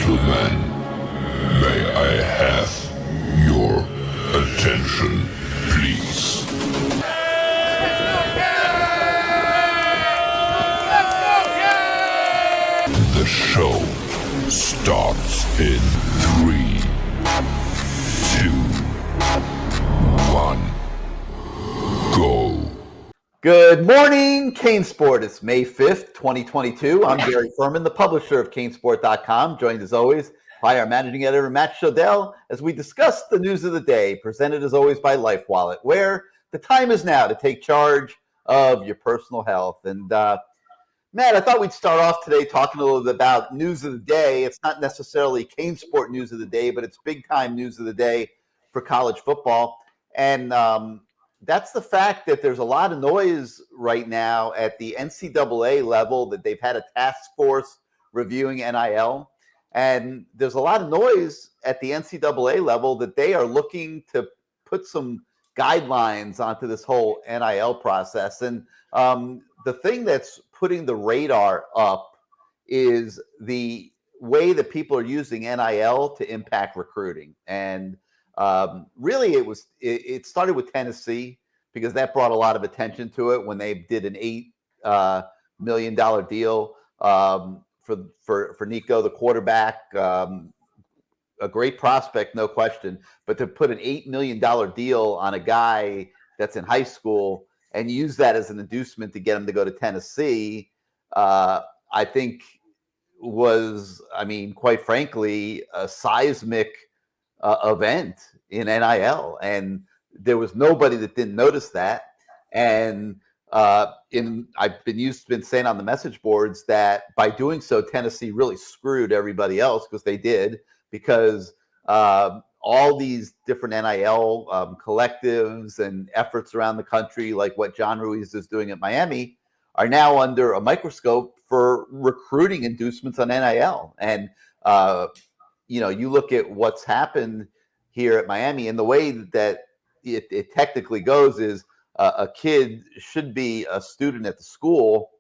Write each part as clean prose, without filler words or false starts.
gentlemen, may I have your attention, please? The show starts in 3, 2, 1, go. Good morning, CaneSport. It's May 5th, 2022. I'm Gary Ferman, the publisher of CaneSport.com, joined as always by our managing editor, Matt Shodell, as we discuss the news of the day, presented as always by LifeWallet, where the time is now to take charge of your personal health. And Matt, I thought we'd start off today talking a little bit about news of the day. It's not necessarily CaneSport news of the day, but it's big-time news of the day for college football. And that's the fact that there's a lot of noise right now at the NCAA level that they've had a task force reviewing NIL. And there's a lot of noise at the NCAA level that they are looking to put some guidelines onto this whole NIL process. And the thing that's putting the radar up is the way that people are using NIL to impact recruiting. And really, it started with Tennessee because that brought a lot of attention to it when they did an $8 million deal for Nico, the quarterback, a great prospect, no question. But to put an $8 million deal on a guy that's in high school and use that as an inducement to get him to go to Tennessee, I think was, quite frankly, a seismic event in NIL, and there was nobody that didn't notice that. And I've been saying on the message boards that by doing so, Tennessee really screwed everybody else, because they did, because all these different NIL collectives and efforts around the country, like what John Ruiz is doing at Miami, are now under a microscope for recruiting inducements on NIL. And you look at what's happened here at Miami, and the way that it technically goes is a kid should be a student at the school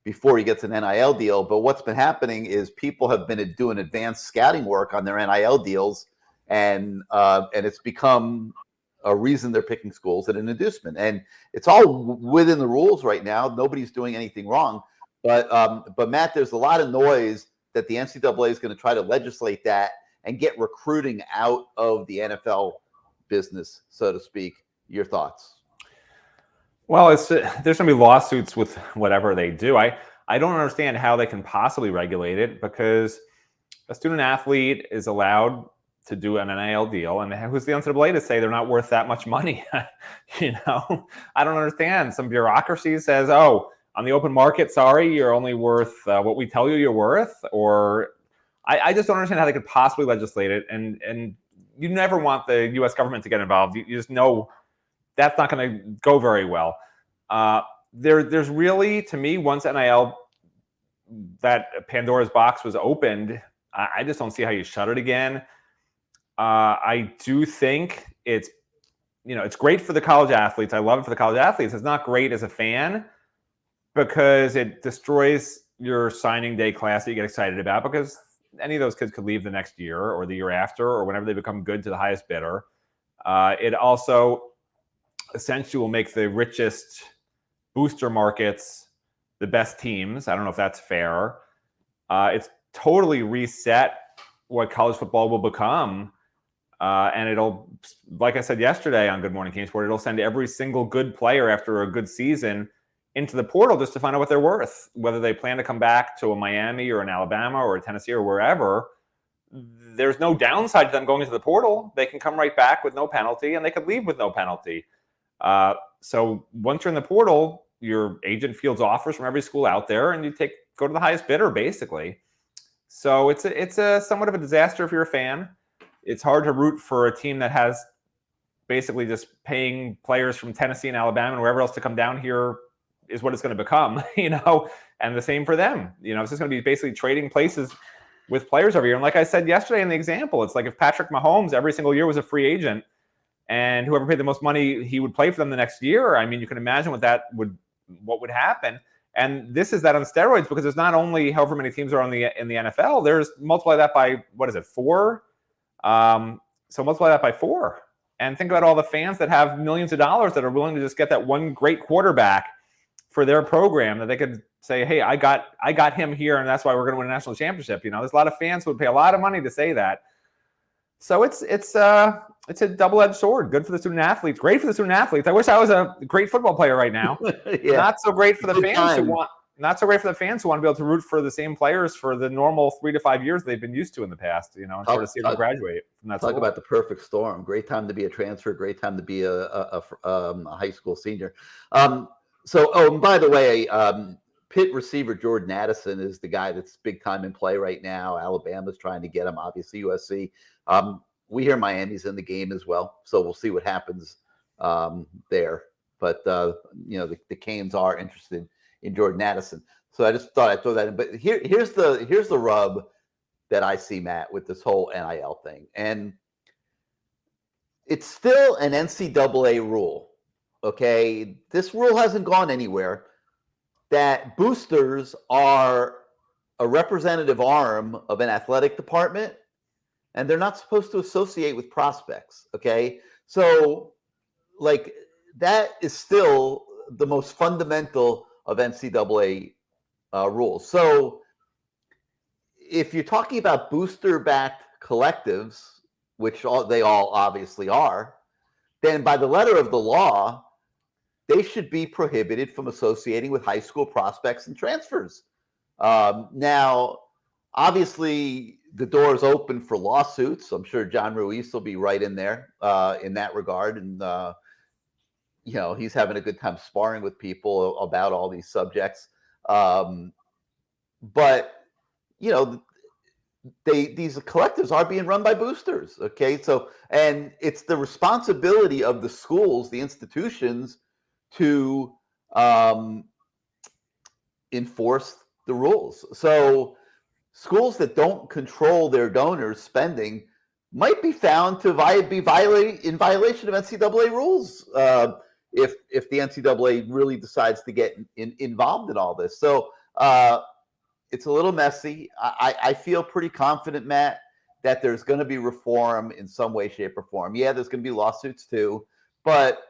before he gets an NIL deal. But what's been happening is people have been doing advanced scouting work on their NIL deals, and it's become a reason they're picking schools and an inducement. And it's all within the rules right now. Nobody's doing anything wrong. But Matt, there's a lot of noise that the NCAA is going to try to legislate that and get recruiting out of the NFL business, so to speak. Your thoughts? Well, there's going to be lawsuits with whatever they do. I don't understand how they can possibly regulate it, because a student athlete is allowed to do an NIL deal, and who's the NCAA to say they're not worth that much money? I don't understand. Some bureaucracy says, oh, on the open market, sorry, you're only worth what we tell you you're worth. Or I just don't understand how they could possibly legislate it. And you never want the U.S. government to get involved. You just know that's not going to go very well. There's really, to me, once NIL, that Pandora's box was opened, I just don't see how you shut it again. I do think it's great for the college athletes. I love it for the college athletes. It's not great as a fan, because it destroys your signing day class that you get excited about, because any of those kids could leave the next year or the year after or whenever they become good to the highest bidder. It also essentially will make the richest booster markets the best teams. I don't know if that's fair. It's totally reset what college football will become. And it'll, like I said yesterday on Good Morning CaneSport, it'll send every single good player after a good season into the portal just to find out what they're worth, whether they plan to come back to a Miami or an Alabama or a Tennessee or wherever. There's no downside to them going into the portal. They can come right back with no penalty, and they could leave with no penalty. So once you're in the portal, your agent fields offers from every school out there, and you go to the highest bidder, basically. So it's a somewhat of a disaster if you're a fan. It's hard to root for a team that has basically just paying players from Tennessee and Alabama and wherever else to come down here is what it's going to become, and the same for them. It's just going to be basically trading places with players every year. And like I said yesterday in the example, it's like if Patrick Mahomes every single year was a free agent, and whoever paid the most money, he would play for them the next year. You can imagine what would happen. And this is that on steroids because there's not only however many teams are in the NFL. There's multiply that by 4. So multiply that by 4, and think about all the fans that have millions of dollars that are willing to just get that one great quarterback for their program that they could say, hey, I got him here, and that's why we're going to win a national championship. There's a lot of fans who would pay a lot of money to say that. So it's a double-edged sword. Good for the student athletes. Great for the student athletes. I wish I was a great football player right now. Yeah. Not so great for the Good fans time. who want. Not so great for the fans who want to be able to root for the same players for the normal 3 to 5 years they've been used to in the past. And sort of see them graduate from that. Talk about the perfect storm. Great time to be a transfer. Great time to be a high school senior. And by the way, Pitt receiver Jordan Addison is the guy that's big time in play right now. Alabama's trying to get him. Obviously, USC. We hear Miami's in the game as well, so we'll see what happens there. But the Canes are interested in Jordan Addison. So I just thought I'd throw that in. But here's the rub that I see, Matt, with this whole NIL thing. And it's still an NCAA rule. Okay. This rule hasn't gone anywhere, that boosters are a representative arm of an athletic department, and they're not supposed to associate with prospects. Okay. So that is still the most fundamental of NCAA rules. So if you're talking about booster-backed collectives, which they all obviously are, then by the letter of the law, they should be prohibited from associating with high school prospects and transfers. Now, obviously, the door is open for lawsuits. I'm sure John Ruiz will be right in there in that regard. And he's having a good time sparring with people about all these subjects. But these collectives are being run by boosters. Okay. So, and it's the responsibility of the schools, the institutions, to enforce the rules. So schools that don't control their donors' spending might be found to be in violation of NCAA rules if the NCAA really decides to get involved in all this. So it's a little messy. I feel pretty confident, Matt, that there's going to be reform in some way, shape, or form. Yeah, there's going to be lawsuits too, but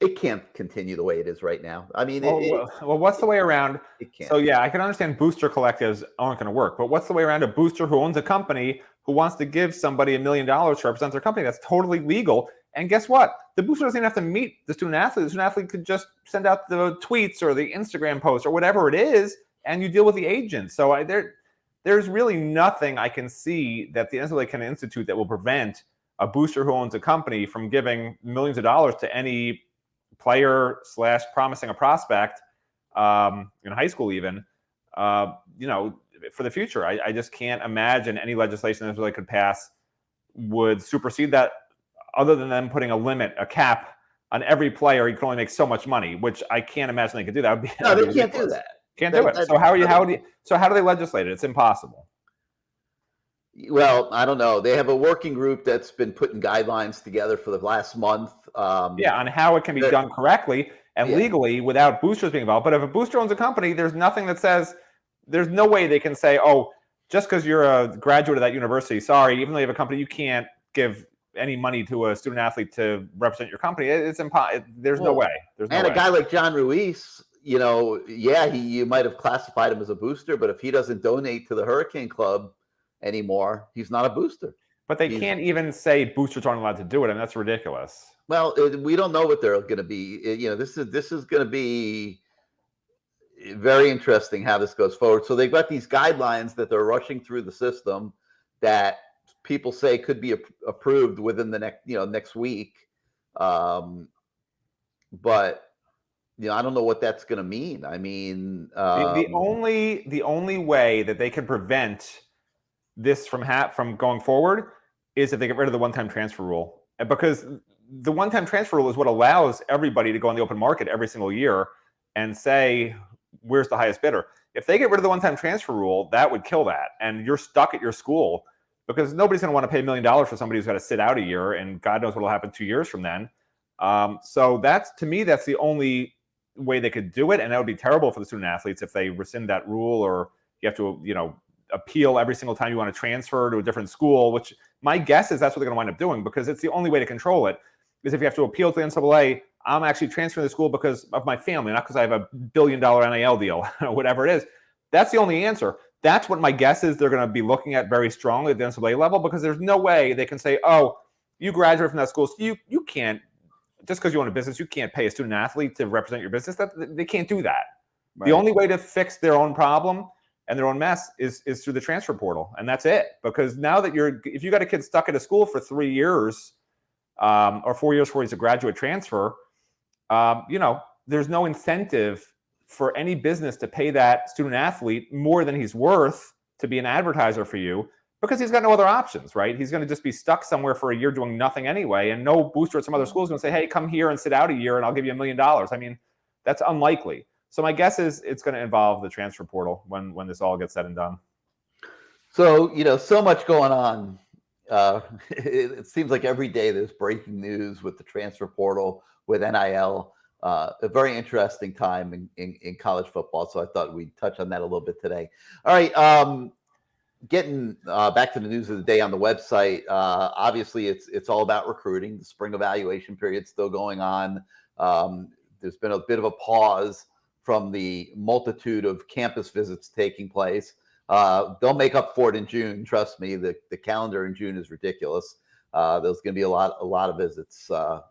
it can't continue the way it is right now. I mean, what's the way around? It can't. So yeah, I can understand booster collectives aren't going to work, but what's the way around a booster who owns a company who wants to give somebody $1 million to represent their company? That's totally legal. And guess what? The booster doesn't even have to meet the student athlete. The student athlete could just send out the tweets or the Instagram post or whatever it is, and you deal with the agent. So there's really nothing I can see that the NCAA can institute that will prevent a booster who owns a company from giving millions of dollars to any player / promising a prospect in high school even, for the future. I just can't imagine any legislation that really could pass would supersede that, other than them putting a limit, a cap on every player. You can only make so much money, which I can't imagine they could do. That would be no, they can't do that. Can't do it. So how do they legislate it? It's impossible. Well, I don't know. They have a working group that's been putting guidelines together for the last month. On how it can be done correctly and legally without boosters being involved. But if a booster owns a company, there's nothing that says, there's no way they can say, oh, just because you're a graduate of that university, sorry, even though you have a company, you can't give any money to a student athlete to represent your company. It's impossible. There's no way. And a guy like John Ruiz, you might have classified him as a booster, but if he doesn't donate to the Hurricane Club anymore, he's not a booster. But they can't even say boosters aren't allowed to do it, and that's ridiculous. Well, we don't know what they're going to be. This is going to be very interesting how this goes forward. So they've got these guidelines that they're rushing through the system that people say could be approved within the next week. But I don't know what that's going to mean. I mean, the only way that they can prevent this from going forward is if they get rid of the one-time transfer rule, because the one-time transfer rule is what allows everybody to go on the open market every single year and say, where's the highest bidder? If they get rid of the one-time transfer rule, that would kill that. And you're stuck at your school because nobody's going to want to pay $1 million for somebody who's got to sit out a year, and God knows what will happen 2 years from then. So to me, that's the only way they could do it, and that would be terrible for the student athletes if they rescind that rule, or you have to, appeal every single time you want to transfer to a different school, which my guess is that's what they're going to wind up doing, because it's the only way to control it is if you have to appeal to the NCAA. I'm actually transferring to school because of my family, not because I have a $1 billion NIL deal, whatever it is. That's the only answer. That's what my guess is they're going to be looking at very strongly at the NCAA level, because there's no way they can say, oh, you graduate from that school, so you can't, just because you own a business, you can't pay a student athlete to represent your business. They can't do that. Right. The only way to fix their own problem and their own mess is through the transfer portal, and that's it. Because now that if you got a kid stuck at a school for 3 years or 4 years before he's a graduate transfer, there's no incentive for any business to pay that student athlete more than he's worth to be an advertiser for you, because he's got no other options, right? He's going to just be stuck somewhere for a year doing nothing anyway, and no booster at some other school is going to say, hey, come here and sit out a year and I'll give you $1 million. I mean, that's unlikely. So my guess is it's going to involve the transfer portal when this all gets said and done. So, so much going on. It seems like every day there's breaking news with the transfer portal, with NIL. A very interesting time in college football. So I thought we'd touch on that a little bit today. All right. Getting back to the news of the day on the website. Obviously, it's all about recruiting. The spring evaluation period still going on. There's been a bit of a pause from the multitude of campus visits taking place. They'll make up for it in June. Trust me, the calendar in June is ridiculous. There's going to be a lot of visits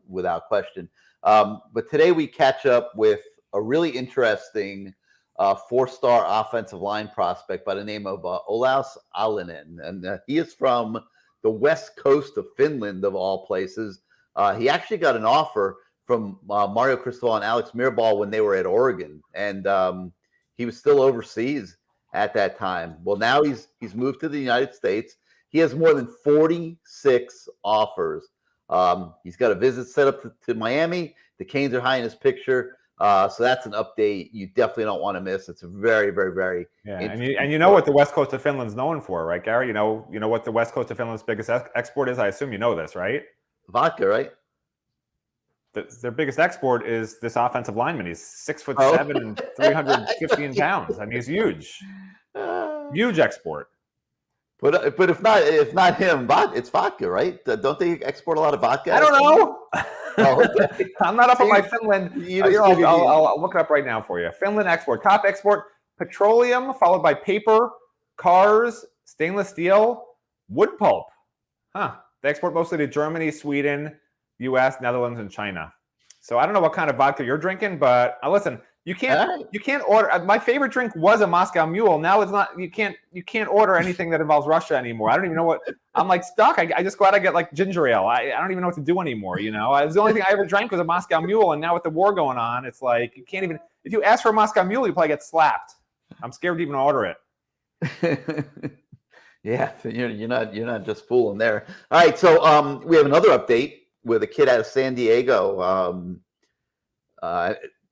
without question. But today we catch up with a really interesting 4-star offensive line prospect by the name of Olaus Alinen. And he is from the west coast of Finland, of all places. He actually got an offer from Mario Cristobal and Alex Mirabal when they were at Oregon. And he was still overseas at that time. Well, now he's moved to the United States. He has more than 46 offers. He's got a visit set up to Miami. The Canes are high in his picture. So that's an update you definitely don't want to miss. It's very, very, very interesting. And you know what the west coast of Finland's known for, right, Gary? You know what the west coast of Finland's biggest export is? I assume you know this, right? Vodka, right? Their biggest export is this offensive lineman. He's 6'7" and 315 pounds. I mean, he's huge. Huge export. But if not him, it's vodka, right? Don't they export a lot of vodka? I don't know. Okay. I'm not up on my Finland. I'll look it up right now for you. Finland export. Top export: petroleum, followed by paper, cars, stainless steel, wood pulp. They export mostly to Germany, Sweden, U.S., Netherlands, and China. So I don't know what kind of vodka you're drinking, but listen, you can't order. My favorite drink was a Moscow Mule. Now it's not. You can't order anything that involves Russia anymore. I don't even know what. I'm like stuck. I just go out and get like ginger ale. I don't even know what to do anymore. It was the only thing I ever drank was a Moscow Mule, and now with the war going on, it's like you can't even. If you ask for a Moscow Mule, you probably get slapped. I'm scared to even order it. Yeah, you're not just fooling there. All right, so we have another update with a kid out of San Diego.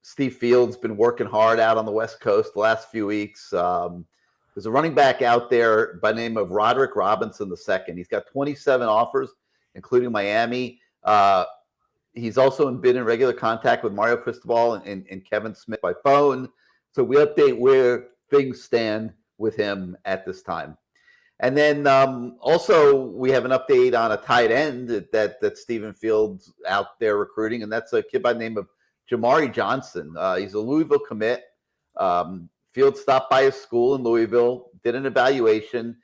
Steve Fields been working hard out on the West Coast the last few weeks. There's a running back out there by the name of Roderick Robinson II. He's got 27 offers, including Miami. He's also been in regular contact with Mario Cristobal and Kevin Smith by phone. So we update where things stand with him at this time. And then also we have an update on a tight end that Stephen Fields out there recruiting, and that's a kid by the name of Jamari Johnson. He's a Louisville commit. Fields stopped by his school in Louisville, did an evaluation,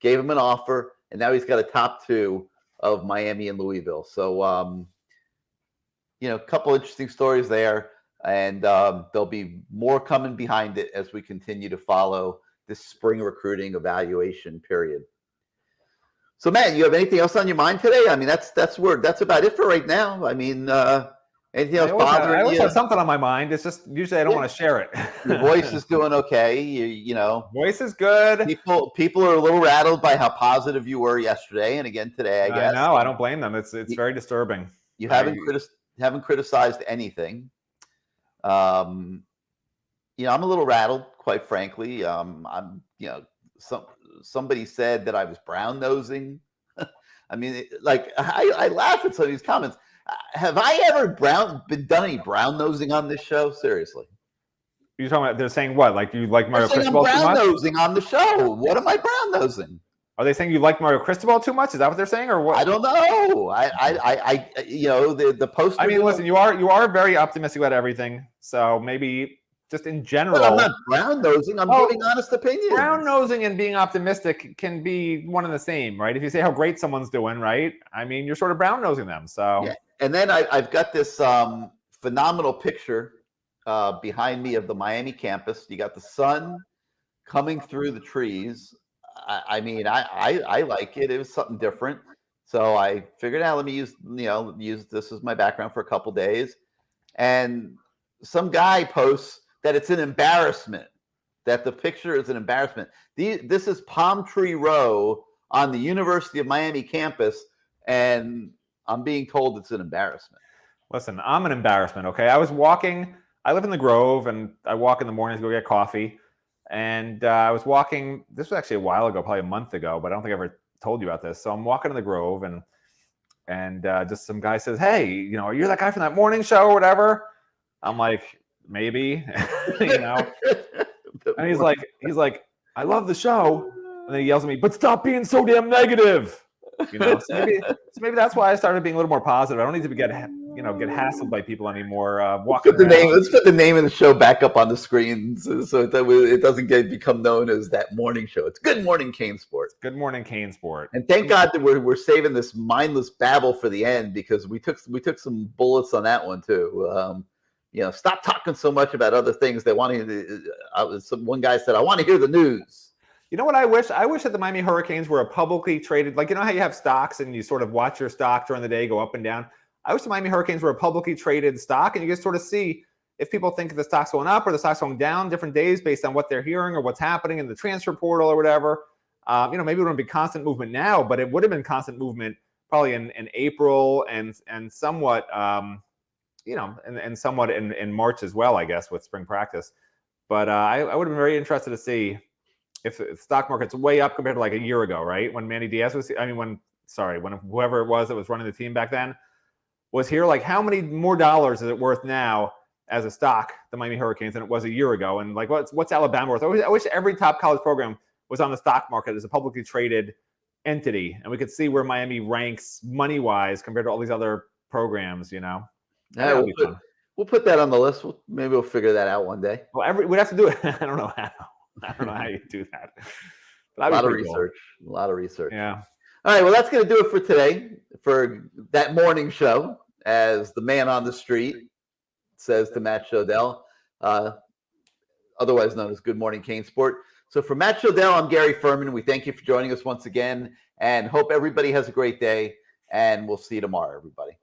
gave him an offer, and now he's got a top two of Miami and Louisville. So, a couple interesting stories there, and there'll be more coming behind it as we continue to follow this spring recruiting evaluation period. So, Matt, you have anything else on your mind today? I mean, that's about it for right now. I mean, anything else bothering you? I always have something on my mind. It's just usually I don't want to share it. Your voice is doing okay. You know, voice is good. People are a little rattled by how positive you were yesterday and again today. I guess. I know. I don't blame them. It's very disturbing. You haven't criticized anything. I'm a little rattled, quite frankly. Somebody said that I was brown nosing I mean, like I laugh at some of these comments. Have I ever been done any brown nosing on this show? Seriously. You're talking about, they're saying what? Like you like Mario They're saying Cristobal I'm too brown much? nosing on the show. What am I brown nosing? Are they saying you like Mario Cristobal too much? Is that what they're saying, or what? I don't know. The poster. I mean, listen, you are very optimistic about everything. So maybe just in general. But I'm not brown nosing. I'm giving honest opinions. Brown nosing and being optimistic can be one and the same, right? If you say how great someone's doing, right? I mean, you're sort of brown nosing them. So yeah. And then I've got this phenomenal picture behind me of the Miami campus. You got the sun coming through the trees. I mean, I like it. It was something different. So I figured out, let me use this as my background for a couple days. And some guy posts that it's an embarrassment, that the picture is an embarrassment. This is Palm Tree Row on the University of Miami campus, and I'm being told it's an embarrassment. Listen, I'm an embarrassment, okay? I live in the Grove, and I walk in the mornings to go get coffee. And I was walking, this was actually a while ago, probably a month ago, but I don't think I ever told you about this. So I'm walking in the Grove, and just some guy says, "Hey, are you that guy from that morning show or whatever?" I'm like, maybe, And he's like, "I love the show." And then he yells at me, "But stop being so damn negative." So maybe that's why I started being a little more positive. I don't need to get hassled by people anymore. Let's put the name of the show back up on the screen so it doesn't become known as that morning show. It's Good Morning CaneSport. Good Morning CaneSport. And thank God that we're saving this mindless babble for the end, because we took some bullets on that one too. Stop talking so much about other things. They want to. One guy said, "I want to hear the news." You know what I wish? I wish that the Miami Hurricanes were a publicly traded, like, how you have stocks and you sort of watch your stock during the day go up and down. I wish the Miami Hurricanes were a publicly traded stock, and you can sort of see if people think the stock's going up or the stock's going down different days based on what they're hearing or what's happening in the transfer portal or whatever. Maybe it wouldn't be constant movement now, but it would have been constant movement probably in April and somewhat, and somewhat in March as well, I guess, with spring practice. But I would have been very interested to see if the stock market's way up compared to like a year ago, right? When Manny Diaz when whoever it was that was running the team back then was here, like how many more dollars is it worth now as a stock, the Miami Hurricanes, than it was a year ago? And like, what's Alabama worth? I wish every top college program was on the stock market as a publicly traded entity, and we could see where Miami ranks money-wise compared to all these other programs, Yeah, we'll put that on the list. Maybe we'll figure that out one day. Well, we'd have to do it. I don't know how you do that. A lot of research. Cool. A lot of research. Yeah. All right. Well, that's going to do it for today, for that morning show, as the man on the street says to Matt Shodell, otherwise known as Good Morning CaneSport. So for Matt Shodell, I'm Gary Ferman. We thank you for joining us once again, and hope everybody has a great day, and we'll see you tomorrow, everybody.